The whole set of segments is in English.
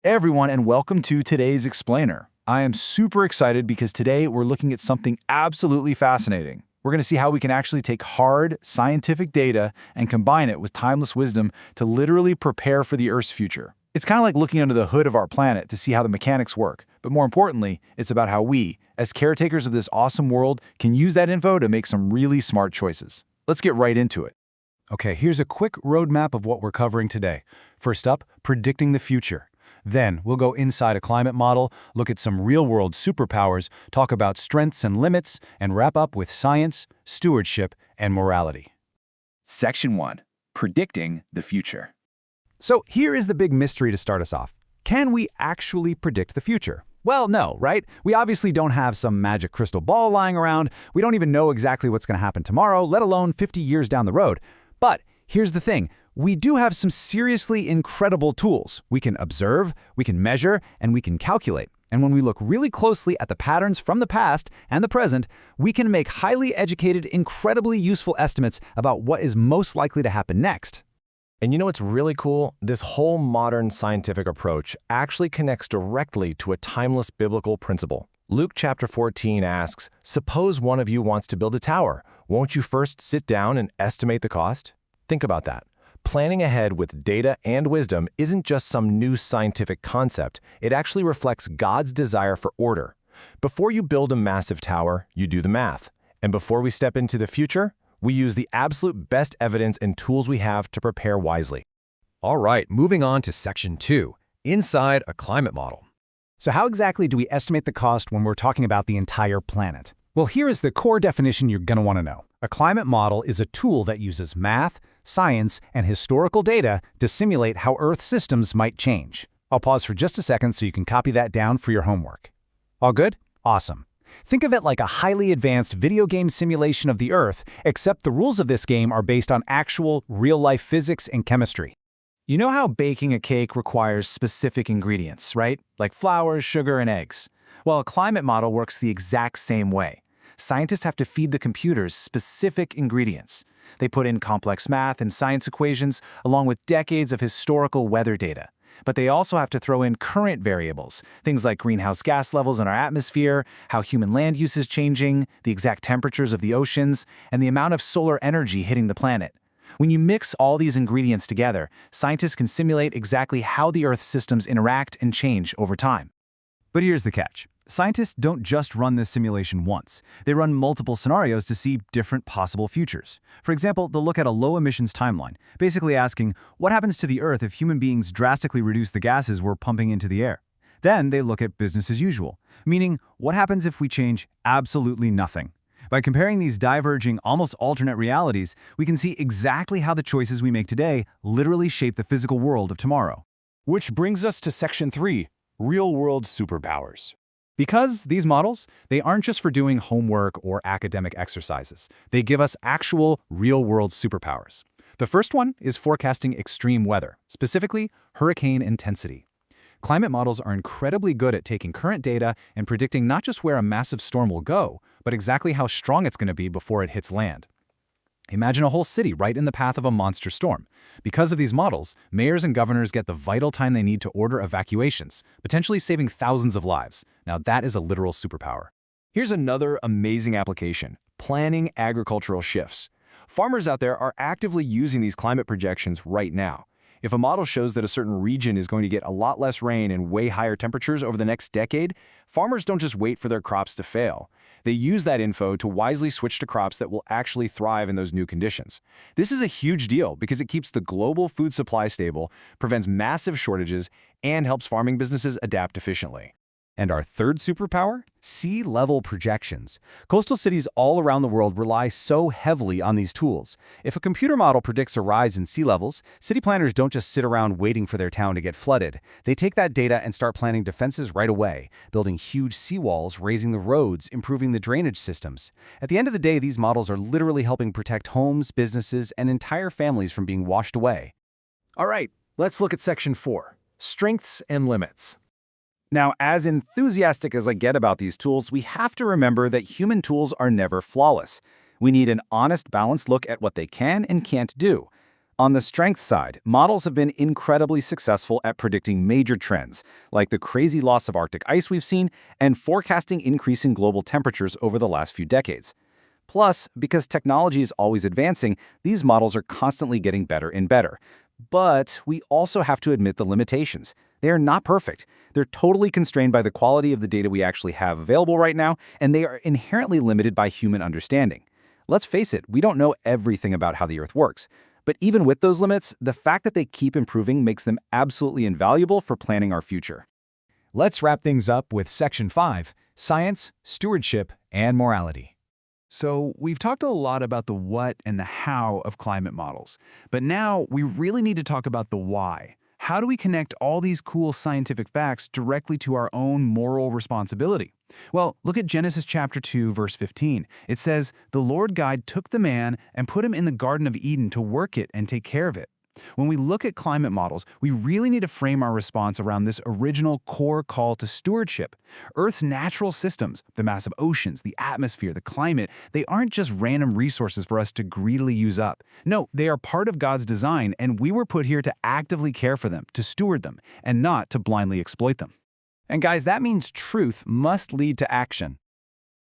Everyone, and welcome to today's Explainer. I am super excited because today we're looking at something absolutely fascinating. We're going to see how we can actually take hard, scientific data and combine it with timeless wisdom to literally prepare for the Earth's future. It's kind of like looking under the hood of our planet to see how the mechanics work, but more importantly, it's about how we, as caretakers of this awesome world, can use that info to make some really smart choices. Let's get right into it. Okay, here's a quick roadmap of what we're covering today. First up, predicting the future. Then, we'll go inside a climate model, look at some real-world superpowers, talk about strengths and limits, and wrap up with science, stewardship, and morality. Section 1. Predicting the future. So here is the big mystery to start us off. Can we actually predict the future? Well, no, right? We obviously don't have some magic crystal ball lying around. We don't even know exactly what's going to happen tomorrow, let alone 50 years down the road. But here's the thing. We do have some seriously incredible tools. We can observe, we can measure, and we can calculate. And when we look really closely at the patterns from the past and the present, we can make highly educated, incredibly useful estimates about what is most likely to happen next. And you know what's really cool? This whole modern scientific approach actually connects directly to a timeless biblical principle. Luke chapter 14 asks, "Suppose one of you wants to build a tower. Won't you first sit down and estimate the cost?" Think about that. Planning ahead with data and wisdom isn't just some new scientific concept. It actually reflects God's desire for order. Before you build a massive tower, you do the math. And before we step into the future, we use the absolute best evidence and tools we have to prepare wisely. All right, moving on to Section 2, inside a climate model. So how exactly do we estimate the cost when we're talking about the entire planet? Well, here is the core definition you're going to want to know. A climate model is a tool that uses math, science, and historical data to simulate how Earth systems might change. I'll pause for just a second so you can copy that down for your homework. All good? Awesome. Think of it like a highly advanced video game simulation of the Earth, except the rules of this game are based on actual, real-life physics and chemistry. You know how baking a cake requires specific ingredients, right? Like flour, sugar, and eggs. Well, a climate model works the exact same way. Scientists have to feed the computers specific ingredients. They put in complex math and science equations along with decades of historical weather data. But they also have to throw in current variables, things like greenhouse gas levels in our atmosphere, how human land use is changing, the exact temperatures of the oceans, and the amount of solar energy hitting the planet. When you mix all these ingredients together, scientists can simulate exactly how the Earth's systems interact and change over time. But here's the catch. Scientists don't just run this simulation once. They run multiple scenarios to see different possible futures. For example, they'll look at a low-emissions timeline, basically asking, what happens to the Earth if human beings drastically reduce the gases we're pumping into the air? Then they look at business as usual, meaning what happens if we change absolutely nothing? By comparing these diverging, almost alternate realities, we can see exactly how the choices we make today literally shape the physical world of tomorrow. Which brings us to Section 3, real-world superpowers. Because these models, they aren't just for doing homework or academic exercises. They give us actual, real-world superpowers. The first one is forecasting extreme weather, specifically hurricane intensity. Climate models are incredibly good at taking current data and predicting not just where a massive storm will go, but exactly how strong it's going to be before it hits land. Imagine a whole city right in the path of a monster storm. Because of these models, mayors and governors get the vital time they need to order evacuations, potentially saving thousands of lives. Now that is a literal superpower. Here's another amazing application, planning agricultural shifts. Farmers out there are actively using these climate projections right now. If a model shows that a certain region is going to get a lot less rain and way higher temperatures over the next decade, farmers don't just wait for their crops to fail. They use that info to wisely switch to crops that will actually thrive in those new conditions. This is a huge deal because it keeps the global food supply stable, prevents massive shortages, and helps farming businesses adapt efficiently. And our third superpower? Sea level projections. Coastal cities all around the world rely so heavily on these tools. If a computer model predicts a rise in sea levels, city planners don't just sit around waiting for their town to get flooded. They take that data and start planning defenses right away, building huge seawalls, raising the roads, improving the drainage systems. At the end of the day, these models are literally helping protect homes, businesses, and entire families from being washed away. All right, let's look at Section 4, strengths and limits. Now, as enthusiastic as I get about these tools, we have to remember that human tools are never flawless. We need an honest, balanced look at what they can and can't do. On the strength side, models have been incredibly successful at predicting major trends, like the crazy loss of Arctic ice we've seen and forecasting increasing global temperatures over the last few decades. Plus, because technology is always advancing, these models are constantly getting better and better. But we also have to admit the limitations. They are not perfect. They're totally constrained by the quality of the data we actually have available right now, and they are inherently limited by human understanding. Let's face it, we don't know everything about how the Earth works. But even with those limits, the fact that they keep improving makes them absolutely invaluable for planning our future. Let's wrap things up with Section 5, Science, Stewardship, and Morality. So we've talked a lot about the what and the how of climate models, but now we really need to talk about the why. How do we connect all these cool scientific facts directly to our own moral responsibility? Well, look at Genesis chapter 2, verse 15. It says, "The Lord God took the man and put him in the Garden of Eden to work it and take care of it." When we look at climate models, we really need to frame our response around this original core call to stewardship. Earth's natural systems, the massive oceans, the atmosphere, the climate, they aren't just random resources for us to greedily use up. No, they are part of God's design, and we were put here to actively care for them, to steward them, and not to blindly exploit them. And guys, that means truth must lead to action.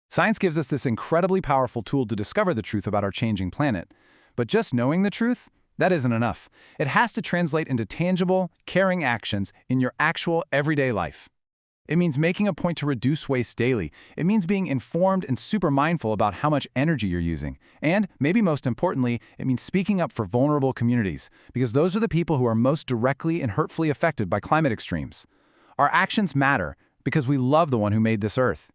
Science gives us this incredibly powerful tool to discover the truth about our changing planet. But just knowing the truth, that isn't enough. It has to translate into tangible, caring actions in your actual everyday life. It means making a point to reduce waste daily. It means being informed and super mindful about how much energy you're using. And, maybe most importantly, it means speaking up for vulnerable communities, because those are the people who are most directly and hurtfully affected by climate extremes. Our actions matter because we love the one who made this Earth.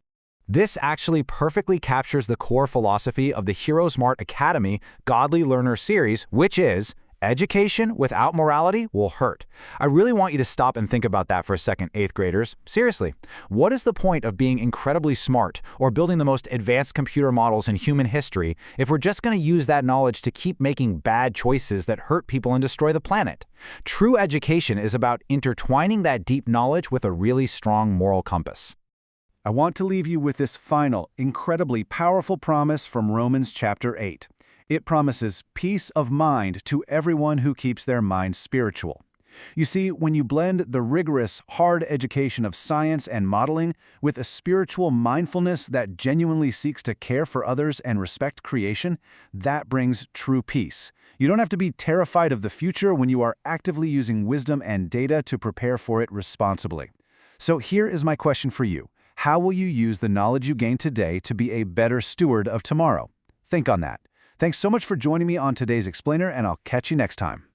This actually perfectly captures the core philosophy of the Hero Smart Academy Godly Learner series, which is, education without morality will hurt. I really want you to stop and think about that for a second, 8th graders. Seriously, what is the point of being incredibly smart or building the most advanced computer models in human history if we're just going to use that knowledge to keep making bad choices that hurt people and destroy the planet? True education is about intertwining that deep knowledge with a really strong moral compass. I want to leave you with this final, incredibly powerful promise from Romans chapter 8. It promises peace of mind to everyone who keeps their mind spiritual. You see, when you blend the rigorous, hard education of science and modeling with a spiritual mindfulness that genuinely seeks to care for others and respect creation, that brings true peace. You don't have to be terrified of the future when you are actively using wisdom and data to prepare for it responsibly. So here is my question for you. How will you use the knowledge you gain today to be a better steward of tomorrow? Think on that. Thanks so much for joining me on today's Explainer, and I'll catch you next time.